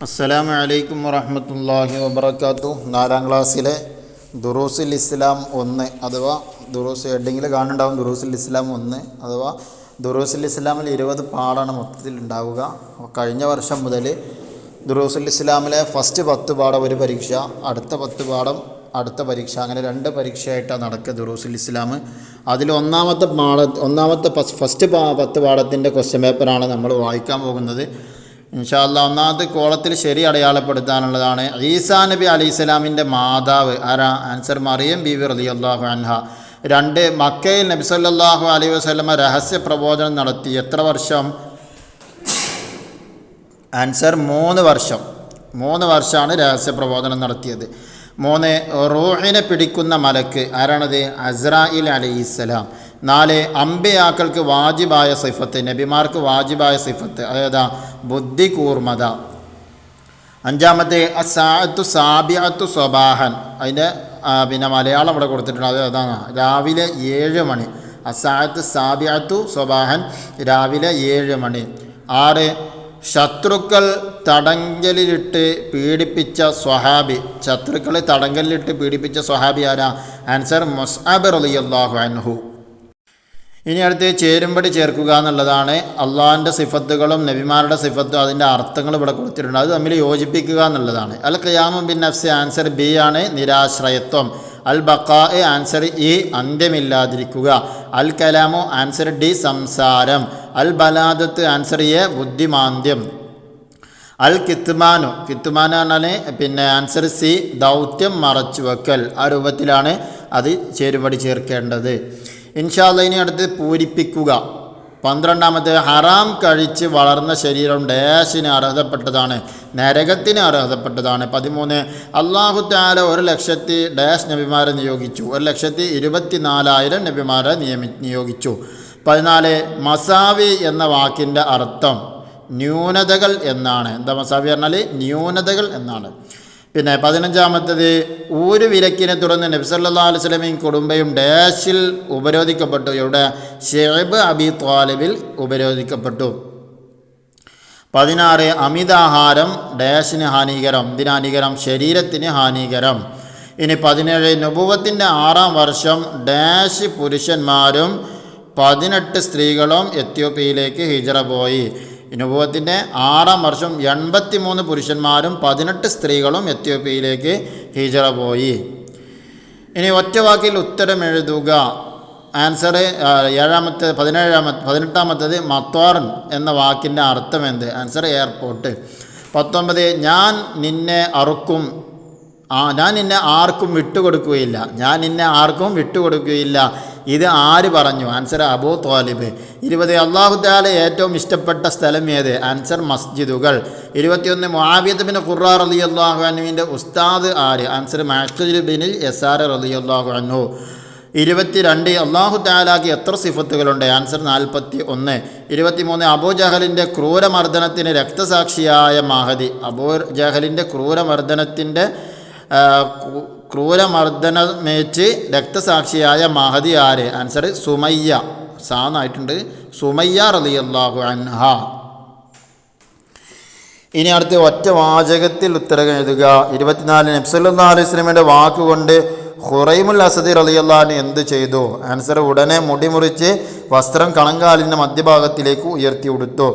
അസ്സലാമു അലൈക്കും വറഹ്മത്തുള്ളാഹി വബറകാതുഹു. 4ാം ക്ലാസ്സിലെ ദുറൂസുൽ ഇസ്ലാം 1 അഥവാ ദുറൂസ് ഹെഡിങ്ങിൽ കാണുന്നുണ്ടാവും. ദുറൂസുൽ ഇസ്ലാം 1 അഥവാ ദുറൂസുൽ ഇസ്ലാമിൽ 20 പാഠമാണ് മൊത്തത്തിൽ ഉണ്ടാവുക. കഴിഞ്ഞ വർഷം മുതൽ ദുറൂസുൽ ഇസ്ലാമിലെ ഫസ്റ്റ് 10 പാഠം ഒരു പരീക്ഷ, അടുത്ത 10 പാഠം അടുത്ത പരീക്ഷ, അങ്ങനെ 2 പരീക്ഷയായിട്ടാണ് നടക്കുക ദുറൂസുൽ ഇസ്ലാം. അതിൽ ഒന്നാമത്തെ ഫസ്റ്റ് 10 പാഠത്തിൻ്റെ ക്വസ്റ്റ്യൻ പേപ്പറാണ് നമ്മൾ വായിക്കാൻ പോകുന്നത്. ഇൻഷാ അല്ലാഹ്. ഒന്നാമത്തെ കോളത്തിൽ ശരി അടയാളപ്പെടുത്താനുള്ളതാണ്. ഈസാ നബി അലൈഹിസ്സലാമിൻ്റെ മാതാവ് ആരാ? ആൻസർ മറിയം ബീവി റളിയല്ലാഹു അൻഹ. 2 മക്കയിൽ നബി സല്ലല്ലാഹു അലൈഹി വസല്ലമ രഹസ്യ പ്രബോധനം നടത്തി എത്ര വർഷം? ആൻസർ 3 വർഷം. 3 വർഷമാണ് രഹസ്യ പ്രബോധനം നടത്തിയത്. 3 റൂഹിനെ പിടിക്കുന്ന മലക്ക് ആരാണത്? അസ്രായിൽ അലൈഹിസ്സലാം. 4 അമ്പിയാക്കൾക്ക് വാജിബായ സിഫത്ത്, നബിമാർക്ക് വാജിബായ സിഫത്ത്, അതായത് ബുദ്ധി കൂർമ്മത. 5 അസ്സാഅത്തു സാബിഅത്തു സ്വബാഹൻ. അതിൻ്റെ പിന്നെ മലയാളം ഇവിടെ കൊടുത്തിട്ടുണ്ട്. അത് അതാണ് രാവിലെ 7 മണി. അസ്സാഅത്തു സാബിഅത്തു സ്വബാഹൻ, രാവിലെ 7 മണി. 6 ശത്രുക്കൾ തടങ്കലിലിട്ട് പീഡിപ്പിച്ച സ്വഹാബി. ശത്രുക്കളെ തടങ്കലിലിട്ട് പീഡിപ്പിച്ച സ്വഹാബി ആരാ? ആൻസർ മുസ്അബ് റളിയല്ലാഹു അൻഹു. ഇനി അടുത്ത് ചേരുംപടി ചേർക്കുക എന്നുള്ളതാണ്. അള്ളാഹിൻ്റെ സിഫത്തുകളും നബിമാരുടെ സിഫത്തും അതിൻ്റെ അർത്ഥങ്ങൾ ഇവിടെ കൊടുത്തിട്ടുണ്ട്. അത് തമ്മിൽ യോജിപ്പിക്കുക എന്നുള്ളതാണ്. അൽ ഖിയാമു ബിൻ നഫ്സ് ആൻസർ ബി ആണ്, നിരാശ്രയത്വം. അൽ ബഖാ ആൻസർ ഇ, അന്ത്യമില്ലാതിരിക്കുക. അൽ കലാമു ആൻസർ ഡി, സംസാരം. അൽ ബലാദത്ത് ആൻസർ എ, ബുദ്ധിമാന്ദ്യം. അൽ കിത്മാനു പറഞ്ഞാൽ പിന്നെ ആൻസർ സി, ദൗത്യം മറച്ചുവെക്കൽ. ആ രൂപത്തിലാണ് അത് ചേരുംപടി ചേർക്കേണ്ടത്. ഇൻഷാ അല്ലാഹ്. ഇനി അടുത്ത് പൂരിപ്പിക്കുക. 12 ഹറാം കഴിച്ച് വളർന്ന ശരീരം ഡാഷിന് അർഹതപ്പെട്ടതാണ്, നരകത്തിന് അർഹതപ്പെട്ടതാണ്. 13 അല്ലാഹു തആല 1,00,000 ഡാഷ് നബിമാരെ നിയോഗിച്ചു, 1,24,000 നബിമാരെ നിയോഗിച്ചു. 14 മസാവി എന്ന വാക്കിൻ്റെ അർത്ഥം ന്യൂനതകൾ എന്നാണ്. എന്താ മസാവി പറഞ്ഞാൽ? ന്യൂനതകൾ എന്നാണ്. പിന്നെ 15 ഊര് വിലക്കിനെ തുടർന്ന് നബി സല്ലല്ലാഹു അലൈഹി വസല്ലമയും കുടുംബയും ഡാഷിൽ ഉപരോധിക്കപ്പെട്ടു. ഇവിടെ ശൈബ് അബി ത്വാലിബിൽ ഉപരോധിക്കപ്പെട്ടു. 16 അമിതാഹാരം ഡാഷിന് ഹാനികരം. ഇതിന് ഹാനികരം? ശരീരത്തിന് ഹാനികരം. ഇനി 17 നുബുവത്തിൻ്റെ 6ാം വർഷം ഡാഷ് പുരുഷന്മാരും 18 സ്ത്രീകളും എത്യോപ്യയിലേക്ക് ഹിജറ പോയി. നുബുവത്തിൻ്റെ 6ാം വർഷം 83 പുരുഷന്മാരും 18 സ്ത്രീകളും എത്യോപ്യയിലേക്ക് ഹിജറ പോയി. ഇനി ഒറ്റ വാക്കിൽ ഉത്തരം എഴുതുക. ആൻസർ 18 മത്വാറൻ എന്ന വാക്കിൻ്റെ അർത്ഥം എന്ത്? Answer airport. 19 ഞാൻ നിന്നെ ആർക്കും വിട്ടുകൊടുക്കുകയില്ല. ഞാൻ നിന്നെ ആർക്കും വിട്ടുകൊടുക്കുകയില്ല. ഇത് ആര് പറഞ്ഞു? ആൻസർ അബൂ ത്വാലിബ്. 20 അല്ലാഹു തആല ഏറ്റവും ഇഷ്ടപ്പെട്ട സ്ഥലം ഏത്? ആൻസർ മസ്ജിദുകൾ. 21 മുആവിയത്ത് ബിൻ ഖുറാ റളിയല്ലാഹു അൻഹുവിൻ്റെ ഉസ്താദ് ആര്? ആൻസർ മഅഖിൽ ബിൻ യസാർ റളിയല്ലാഹു അൻഹു. 22 അല്ലാഹു തആലാക്ക് എത്ര സിഫത്തുകളുണ്ട്? ആൻസർ 41. 23 അബൂജഹലിൻ്റെ ക്രൂരമർദ്ദനത്തിന് രക്തസാക്ഷിയായ മഹദി. അബൂജഹലിൻ്റെ ക്രൂരമർദ്ദനമേറ്റ് രക്തസാക്ഷിയായ മഹദി ആര്? ആൻസർ സുമയ്യ. സാന്നായിട്ടുണ്ട്, സുമയ്യ റളിയല്ലാഹു അൻഹ. ഇനി അടുത്ത് ഒറ്റ വാചകത്തിൽ ഉത്തരം എഴുതുക. 24 നബി സല്ലല്ലാഹു അലൈഹി വസല്ലമയുടെ വാക്കുകൊണ്ട് ഖുറൈമുൽ അസദി റളിയല്ലാഹു അൻഹു എന്ത് ചെയ്തു? ആൻസർ ഉടനെ മുടി മുറിച്ച് വസ്ത്രം കണങ്കാലിൻ്റെ മധ്യഭാഗത്തിലേക്ക് ഉയർത്തി ഉടുത്തു.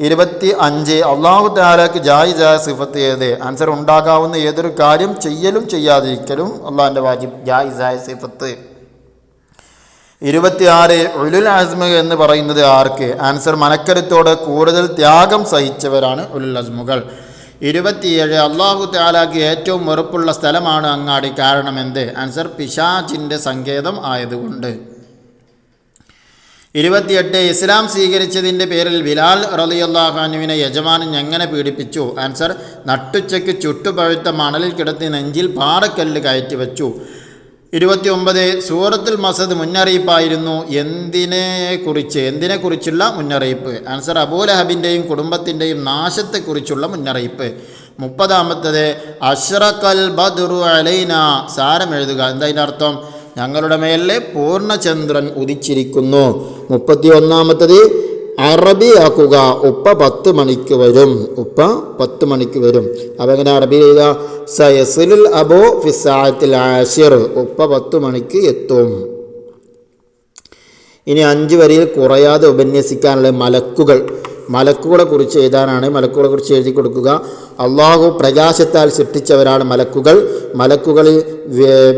25 അല്ലാഹു തആലക്ക് ജായിസായ സിഫത്ത് ഏത്? ആൻസർ ഉണ്ടാകാവുന്ന ഏതൊരു കാര്യം ചെയ്യലും ചെയ്യാതിരിക്കലും അള്ളാഹിൻ്റെ വാജിബ് ജായിസായ സിഫത്ത്. 26 ഉലുൽ അസ്മ എന്ന് പറയുന്നത് ആർക്ക്? ആൻസർ മനക്കരുത്തോട് കൂടുതൽ ത്യാഗം സഹിച്ചവരാണ് ഉലുൽ അസ്മുകൾ. 27 അല്ലാഹു തആലക്ക് ഏറ്റവും വെറുപ്പുള്ള സ്ഥലമാണ് അങ്ങാടി. കാരണം എന്ത്? ആൻസർ പിശാചിൻ്റെ സങ്കേതം ആയതുകൊണ്ട്. 28 ഇസ്ലാം സ്വീകരിച്ചതിൻ്റെ പേരിൽ ബിലാൽ റളിയല്ലാഹു അൻഹുവിനെ യജമാനൻ എങ്ങനെ പീഡിപ്പിച്ചു? ആൻസർ നട്ടുച്ചയ്ക്ക് ചുട്ടുപഴുത്ത മണലിൽ കിടത്തി നെഞ്ചിൽ പാറക്കല്ല് കയറ്റി വെച്ചു. 29 സൂറത്തുൽ മസദ് മുന്നറിയിപ്പായിരുന്നു. എന്തിനെക്കുറിച്ചുള്ള മുന്നറിയിപ്പ്? ആൻസർ അബൂലഹബിൻ്റെയും കുടുംബത്തിൻ്റെയും നാശത്തെക്കുറിച്ചുള്ള മുന്നറിയിപ്പ്. 30 അശ്റഖൽ ബദ്റു അലൈന. സാരം എഴുതുക. എന്താ അതിൻ്റെ അർത്ഥം? ഞങ്ങളുടെ മേലെ പൂർണ്ണചന്ദ്രൻ ഉദിച്ചിരിക്കുന്നു. 31 അറബിയാക്കുക. ഉപ്പ 10 മണിക്ക് വരും. ഉപ്പ 10 മണിക്ക് വരും. അപ്പോൾ എങ്ങനെ അറബി എഴുതുക? സയസിലുൽ അബു ഫിസ്സാഅത്തിൽ ആശിർ. ഉപ്പ 10 മണിക്ക് എത്തും. ഇനി 5 വരിയിൽ കുറയാതെ ഉപന്യസിക്കാനുള്ള മലക്കുകളെ കുറിച്ച് എഴുതാനാണ്. മലക്കുകളെ കുറിച്ച് എഴുതി കൊടുക്കുക. അള്ളാഹു പ്രകാശത്താൽ സൃഷ്ടിച്ചവരാണ് മലക്കുകൾ.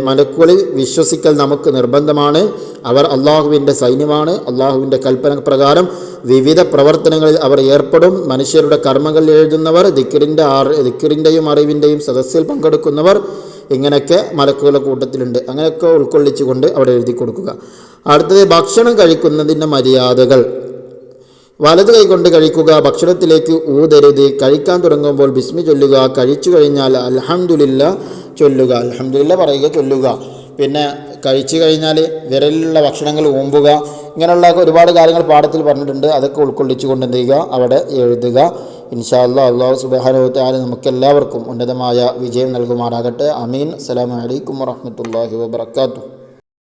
മലക്കുകളിൽ വിശ്വസിക്കൽ നമുക്ക് നിർബന്ധമാണ്. അവർ അള്ളാഹുവിൻ്റെ സൈന്യമാണ്. അള്ളാഹുവിൻ്റെ കൽപ്പന പ്രകാരം വിവിധ പ്രവർത്തനങ്ങളിൽ അവർ ഏർപ്പെടും. മനുഷ്യരുടെ കർമ്മങ്ങൾ എഴുതുന്നവർ, ദിക്റിൻ്റെയും അറിവിൻ്റെയും സദസ്സിൽ പങ്കെടുക്കുന്നവർ, ഇങ്ങനെയൊക്കെ മലക്കുകളുടെ കൂട്ടത്തിലുണ്ട്. അങ്ങനെയൊക്കെ ഉൾക്കൊള്ളിച്ചുകൊണ്ട് അവിടെ എഴുതി കൊടുക്കുക. അടുത്തത് ഭക്ഷണം കഴിക്കുന്നതിൻ്റെ മര്യാദകൾ. വലത് കൈകൊണ്ട് കഴിക്കുക. ഭക്ഷണത്തിലേക്ക് ഊതരുത്. കഴിക്കാൻ തുടങ്ങുമ്പോൾ ബിസ്മി ചൊല്ലുക. കഴിച്ചു കഴിഞ്ഞാൽ അൽഹംദുലില്ലാ ചൊല്ലുക. അൽഹംദുലില്ലാ പറയുക, ചൊല്ലുക. പിന്നെ കഴിച്ചു കഴിഞ്ഞാൽ വിരലിലുള്ള ഭക്ഷണങ്ങൾ ഊമ്പുക. ഇങ്ങനെയുള്ള ഒരുപാട് കാര്യങ്ങൾ പാഠത്തിൽ പറഞ്ഞിട്ടുണ്ട്. അതൊക്കെ ഉൾക്കൊള്ളിച്ചുകൊണ്ട് എന്ത് ചെയ്യുക? അവിടെ എഴുതുക. ഇൻഷാ അല്ലാഹ് അല്ലാഹു സുബ്ഹാനഹു വ തആല നമുക്കെല്ലാവർക്കും ഉന്നതമായ വിജയം നൽകുമാറാകട്ടെ. ആമീൻ. അസ്സലാമു അലൈക്കും വറഹ്മത്തുള്ളാഹി വബറകാതുഹു.